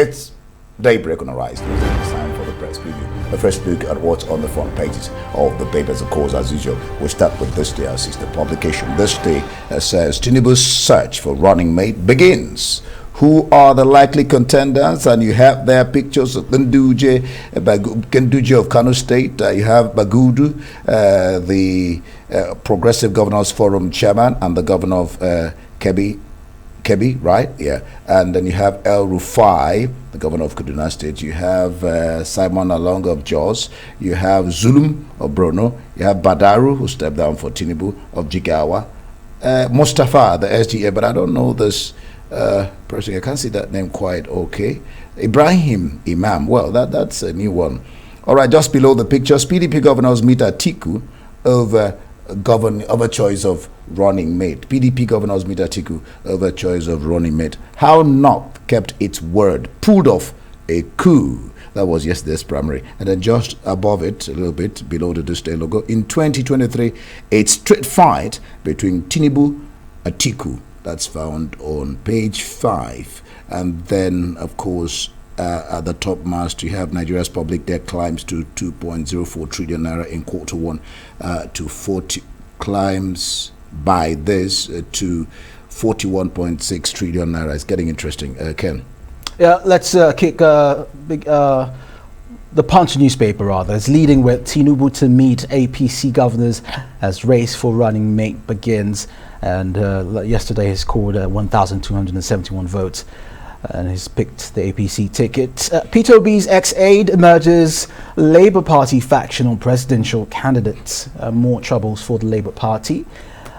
It's Daybreak on the rise. It's time for the press preview. A first look at what's on the front pages of the papers. Of course, as usual, we'll start with this day, our sister publication. This day says Tinubu's search for running mate begins. Who are the likely contenders? And you have their pictures of Ganduje of Kano State. You have Bagudu, the Progressive Governors Forum chairman, and the governor of Kebbi, right? Yeah. And then you have El Rufai, the governor of Kaduna State. You have Simon Along of Jos. You have Zulum of Borno. You have Badaru, who stepped down for Tinubu, of Jigawa. Mustafa, the SGA, but I don't know this person. I can't see that name quite okay. Ibrahim Imam. Well, that's a new one. All right, just below the pictures, PDP governors meet at Atiku over choice of running mate. PDP governors meet Atiku over choice of running mate. How North kept its word, pulled off a coup. That was yesterday's primary. And then just above it, a little bit below the Tuesday logo, in 2023, a straight fight between Tinubu and Atiku. That's found on page 5. And then, of course, at the top mast, you have Nigeria's public debt climbs to 2.04 trillion naira in quarter one, to 40 climbs by this to 41.6 trillion naira. It's getting interesting. Ken. Yeah, let's kick the Punch newspaper rather is leading with Tinubu to meet APC governors as race for running mate begins. And yesterday he scored 1,271 votes. And he's picked the APC ticket. Peter Obi's ex-aide emerges Labour Party faction on presidential candidates. More troubles for the Labour Party.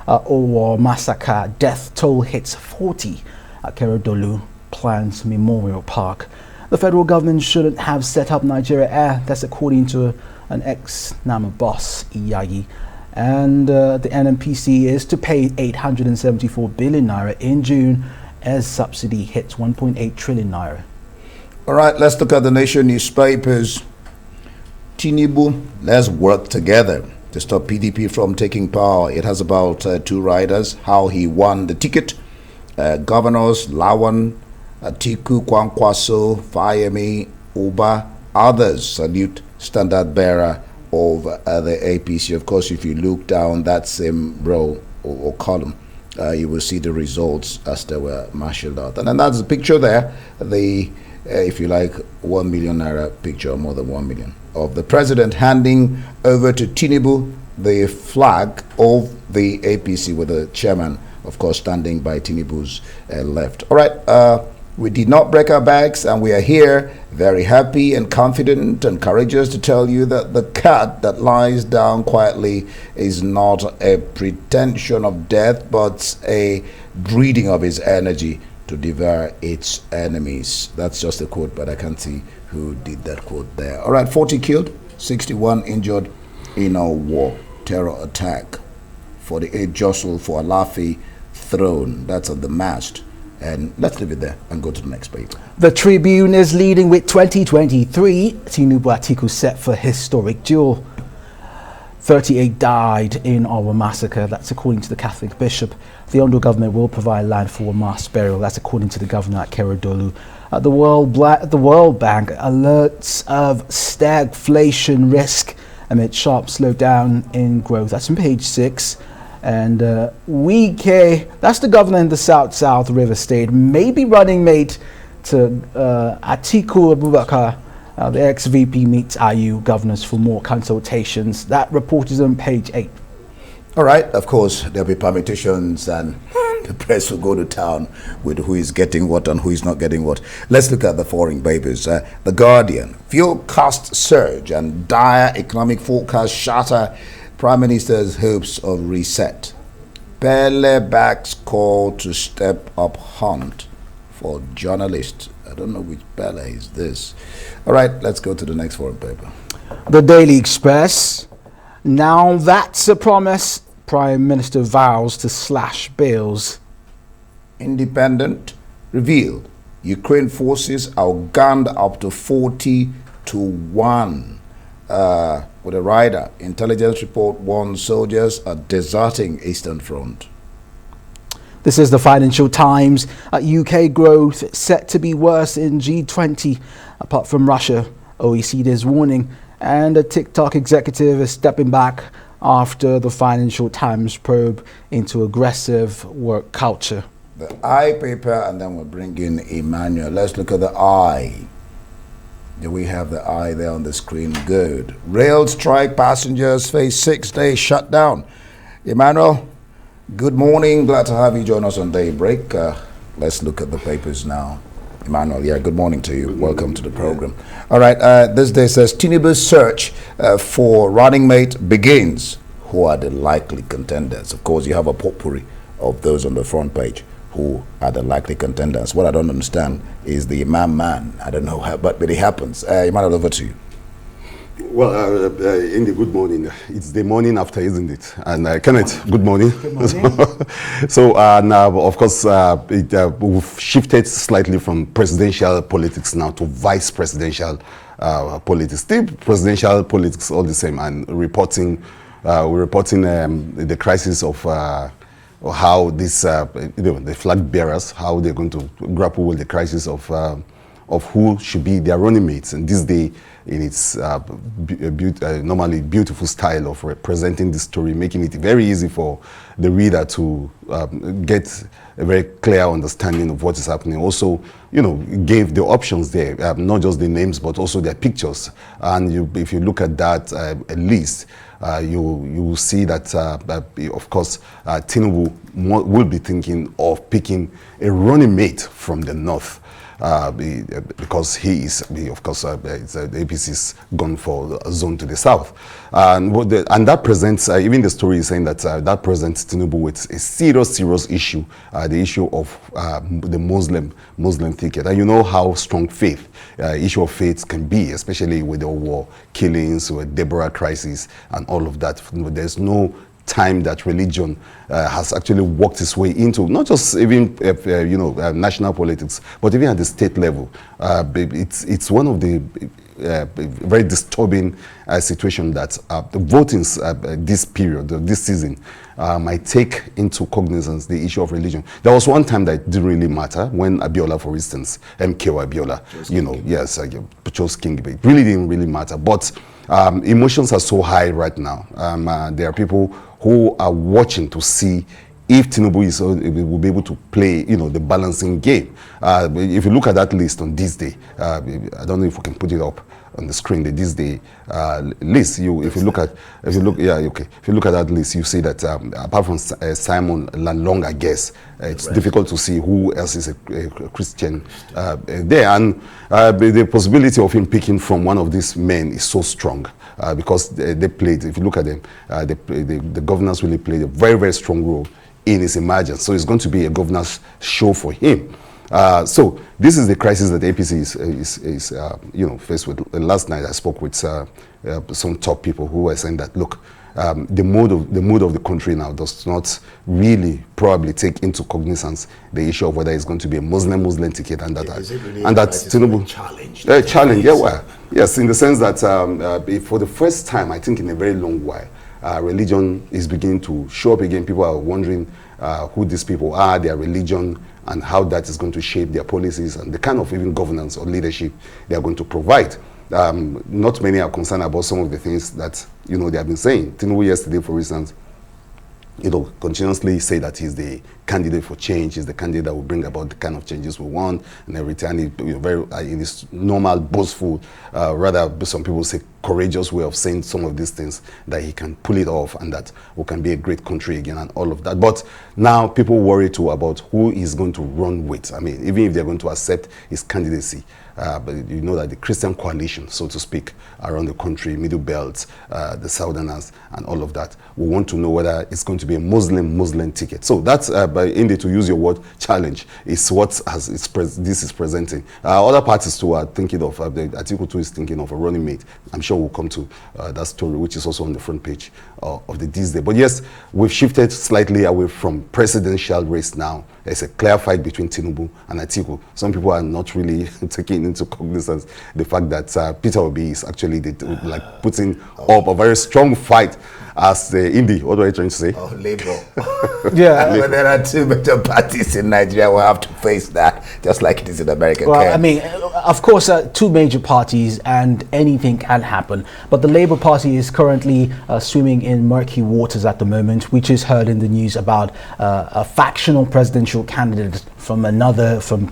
Or massacre death toll hits 40 at Keredolu plans Memorial Park. The federal government shouldn't have set up Nigeria Air. That's according to an ex-NAMA boss, Iyagi. And the NNPC is to pay 874 billion naira in June as subsidy hits 1.8 trillion naira. All right, let's look at the Nation newspapers. Tinubu, let's work together to stop PDP from taking power. It has about 2 riders. How he won the ticket. Governors Lawan, Atiku, Kwankwaso, Fayemi, Uba, others salute standard bearer of the APC. Of course, if you look down that same row or column, you will see the results as they were marshaled out. And then that's the picture there, the, if you like, 1 million naira picture, or more than 1 million, of the president handing over to Tinubu the flag of the APC with the chairman, of course, standing by Tinubu's left. All right, we did not break our backs, and we are here very happy and confident and courageous to tell you that the cat that lies down quietly is not a pretension of death, but a breeding of his energy to devour its enemies. That's just a quote, but I can't see who did that quote there. All right, 40 killed, 61 injured in a war terror attack. 48 jostled for a Alafi throne. That's on the mast. And let's leave it there and go to the next page. The Tribune is leading with 2023. Tinubu Atiku set for historic duel. 38 died in our massacre. That's according to the Catholic bishop. The Ondo government will provide land for a mass burial. That's according to the governor at Keredolu. The World Bank alerts of stagflation risk amid sharp slowdown in growth. That's on page 6. And Wike, that's the governor in the South River State, may be running mate to Atiku Abubakar. The ex-VP meets IU governors for more consultations. That report is on page 8. All right, of course, there'll be permutations and the press will go to town with who is getting what and who is not getting what. Let's look at the foreign papers. The Guardian, fuel cost surge and dire economic forecast shatter Prime Minister's hopes of reset. Pele backs call to step up hunt for journalists. I don't know which Pele is this. All right, let's go to the next foreign paper. The Daily Express. Now that's a promise. Prime Minister vows to slash bills. Independent revealed Ukraine forces outgunned up to 40 to 1. With a rider, intelligence report warns soldiers are deserting Eastern Front. This is the Financial Times. UK growth set to be worse in G20, apart from Russia. OECD is warning, and a TikTok executive is stepping back after the Financial Times probe into aggressive work culture. The I paper, and then we'll bring in Emmanuel. Let's look at the I. Do we have the I there on the screen? Good. Rail strike, passengers face 6-day shutdown. Emmanuel, good morning. Glad to have you join us on Daybreak. Let's look at the papers now. Emmanuel, yeah, good morning to you. Welcome to the program. All right, this day says Tinubu's search for running mate begins. Who are the likely contenders? Of course, you have a potpourri of those on the front page. Who are the likely contenders? What I don't understand is the man. I don't know how, but it happens. Emmanuel, over to you. Well, Indy, good morning. It's the morning after, isn't it? And Kenneth, good morning. Good morning. So now, of course, we've shifted slightly from presidential politics now to vice presidential politics. Still presidential politics, all the same, and we're reporting the crisis of how this, the flag bearers, how they're going to grapple with the crisis of who should be their running mates. And this day, in its normally beautiful style of representing the story, making it very easy for the reader to get a very clear understanding of what is happening. Also, gave the options there, not just the names, but also their pictures. And if you look at that at least, you will see that, of course, Tinubu will be thinking of picking a running mate from the north. Because he is, of course, the APC's gone for a zone to the south. And that presents, even the story is saying that that presents Tinubu with a serious issue, the issue of the Muslim ticket. And you know how strong faith, issue of faith can be, especially with the war killings, with DAYBREAK crisis, and all of that. There's no time that religion has actually worked its way into, not just even national politics, but even at the state level. It's one of the very disturbing situation that the votings this period, this season, might take into cognizance the issue of religion. There was one time that it didn't really matter when Abiola, for instance, MKO Abiola, chose King. It really didn't really matter. But emotions are so high right now. There are people who are watching to see if Tinubu will be able to play, the balancing game. If you look at that list on this day, I don't know if we can put it up on the screen. The this day list. If you look at that list, you see that apart from Simon Lalong, I guess it's difficult to see who else is a Christian there, and the possibility of him picking from one of these men is so strong. Because they played, if you look at them, the governors really played a very strong role in his emergence. So it's going to be a governor's show for him. So this is the crisis that the APC is faced with. Last night I spoke with some top people who were saying that, look, the mood of the country now does not really probably take into cognizance the issue of whether it's going to be a Muslim ticket, and that Tinubu challenge. Yeah, well, yes, in the sense that for the first time, I think in a very long while, religion is beginning to show up again. People are wondering who these people are, their religion, and how that is going to shape their policies and the kind of even governance or leadership they are going to provide. Not many are concerned about some of the things that they have been saying. Tinubu yesterday, for instance, continuously say that he's the candidate for change, he's the candidate that will bring about the kind of changes we want, and everything. And very in his normal boastful, rather some people say courageous way of saying some of these things, that he can pull it off and that we can be a great country again and all of that. But now people worry too about who he's going to run with. I mean, even if they're going to accept his candidacy, but you know that the Christian coalition, so to speak, around the country, Middle Belt, the Southerners, and all of that, we want to know whether it's going to be a Muslim ticket. So that's, Indy, to use your word, challenge, is what this is presenting. Other parties too are thinking of, Atiku too is thinking of a running mate. I'm sure we'll come to that story, which is also on the front page of the This Day. But yes, we've shifted slightly away from presidential race now. There's a clear fight between Tinubu and Atiku. Some people are not really taking into cognizance the fact that Peter Obi is actually putting up a very strong fight as the Indy. What are you trying to say? Oh, Labour. Yeah. But there are two major parties in Nigeria who have to face that, just like it is in America. Well, Ken. I mean, of course, two major parties and anything can happen. But the Labour Party is currently swimming in murky waters at the moment. We just heard in the news about a factional presidential candidate from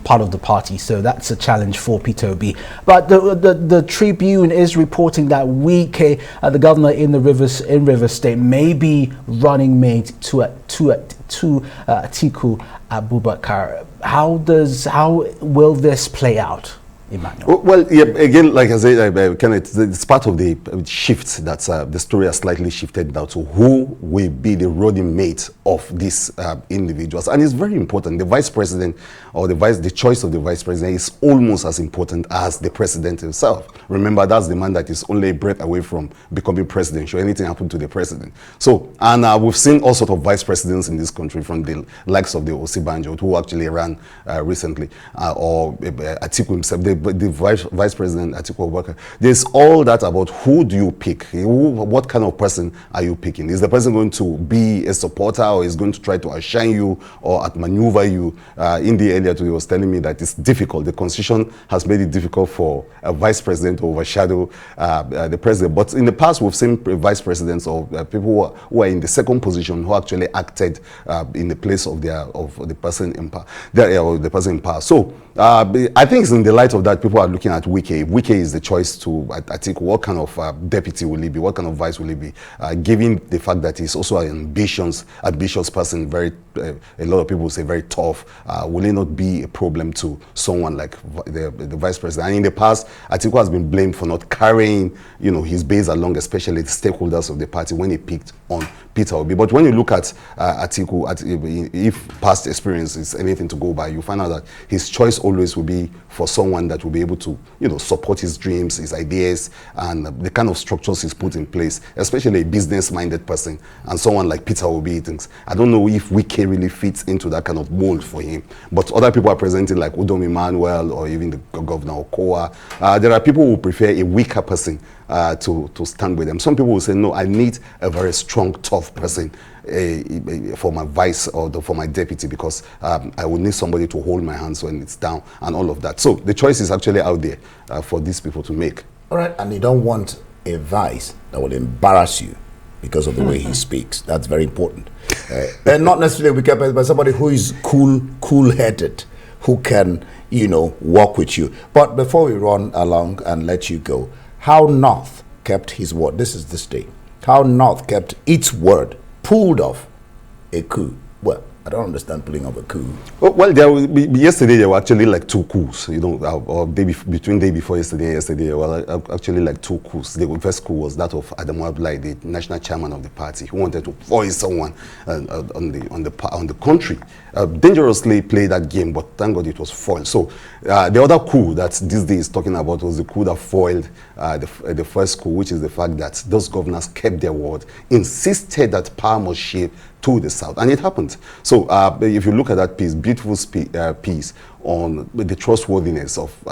part of the party. So that's a challenge for Peter Obi. But the Tribune is reporting that Wike, the governor in Rivers State, may be running mate to Atiku Abubakar. How will this play out, Emmanuel? Well, yeah, again, like I said, it's part of the shift that the story has slightly shifted now to who will be the running mate of these individuals. And it's very important. The vice president or the choice of the vice president is almost as important as the president himself. Remember, that's the man that is only a breath away from becoming president should anything happen to the president. So, and we've seen all sorts of vice presidents in this country, from the likes of the Osibanjo, who actually ran recently, or Atiku himself, the vice president Atiku Abubakar. There's all that about who do you pick? What kind of person are you picking? Is the person going to be a supporter, or is going to try to outshine you or outmaneuver you? Indy earlier today was telling me that it's difficult. The constitution has made it difficult for a vice president to overshadow the president. But in the past, we've seen vice presidents or people who are in the second position who actually acted in the place of the person in power. The person in power. So I think it's in the light of that people are looking at Wike. If Wike is the choice to Atiku, what kind of deputy will he be? What kind of vice will he be? Given the fact that he's also an ambitious person, very a lot of people say very tough. Will he not be a problem to someone like the vice president? And in the past, Atiku has been blamed for not carrying, his base along, especially the stakeholders of the party, when he picked on Peter Obi. But when you look at Atiku, if past experience is anything to go by, you find out that his choice always will be for someone that will be able to, support his dreams, his ideas, and the kind of structures he's put in place, especially a business-minded person, and someone like Peter Obi thinks. I don't know if Wike really fits into that kind of mold for him, but other people are presenting like Udom Emmanuel or even the governor Okowa. There are people who prefer a weaker person to stand with them. Some people will say, no, I need a very strong, tough person for my vice or for my deputy, because I will need somebody to hold my hands when it's down and all of that. So the choice is actually out there for these people to make. All right, and you don't want a vice that will embarrass you because of the way he speaks. That's very important. And not necessarily a wicked person, but somebody who is cool-headed, who can, work with you. But before we run along and let you go, how North kept his word. This is this day. How North kept its word, pulled off a coup. Well, I don't understand pulling off a coup. Well, yesterday there were actually like two coups, or between day before yesterday and yesterday, there were actually like two coups. The first coup was that of Adamu Abdullahi, the national chairman of the party, who wanted to voice someone on the country. Dangerously play that game, but thank God it was foiled. So the other coup that this day is talking about was the coup that foiled the first coup, which is the fact that those governors kept their word, insisted that power must shift to the south, and it happened. So if you look at that piece, beautiful piece on the trustworthiness of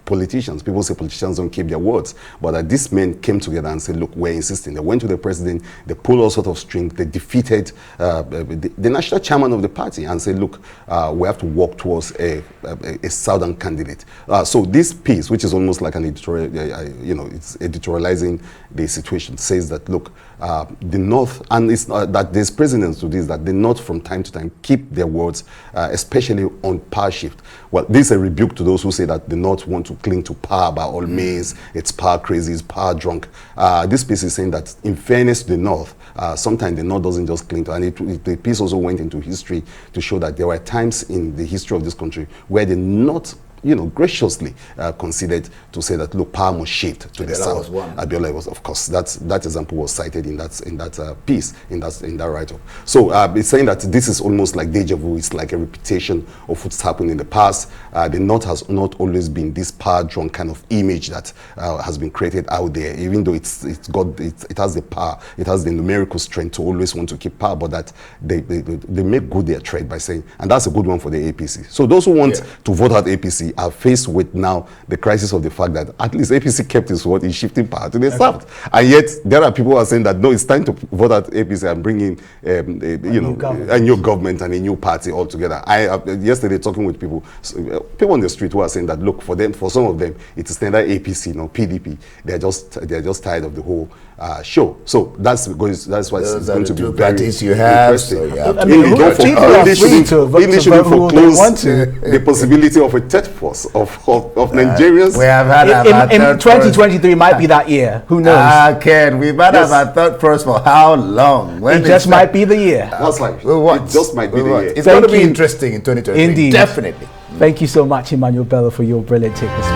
politicians. People say politicians don't keep their words, but these men came together and said, look, we're insisting. They went to the president, they pulled all sorts of strings, they defeated the national chairman of the party and said, look, we have to work towards a southern candidate. So this piece, which is almost like an editorial, it's editorializing the situation, says that, look, the North, and it's that there's precedence to this, that the North from time to time keep their words, especially on power shift. Well, this is a rebuke to those who say that the North want to cling to power by all means, it's power crazy, it's power drunk. This piece is saying that in fairness to the North, sometimes the North doesn't just cling to, and the piece also went into history to show that there were times in the history of this country where the North graciously considered to say that, look, power must shift to the south. Abiola was, of course, that example was cited in that piece, in that write-up. So it's saying that this is almost like deja vu. It's like a repetition of what's happened in the past. The North has not always been this power-drunk kind of image that has been created out there, even though it has the power, it has the numerical strength to always want to keep power, but that they make good their trade by saying, and that's a good one for the APC. So those who want to vote out APC are faced with now the crisis of the fact that at least APC kept its word in shifting power to the South. And yet, there are people who are saying that, no, it's time to vote out APC and bring in, a new government and a new party altogether. I yesterday talking with people on the street who are saying that, look, for some of them, it is neither APC nor PDP. They're just tired of the whole show. So that's why it's going to be very parties you have. interesting. So Should foreclose the possibility of a third force of Nigerians. We have had in 2023 might be that year. Who knows? Ken, we've had our third force for how long? It just might be the year. That's like it just might be the year. It's going to be interesting in 2023. Indeed. Definitely. Thank you so much, Emmanuel Bello, for your brilliant take this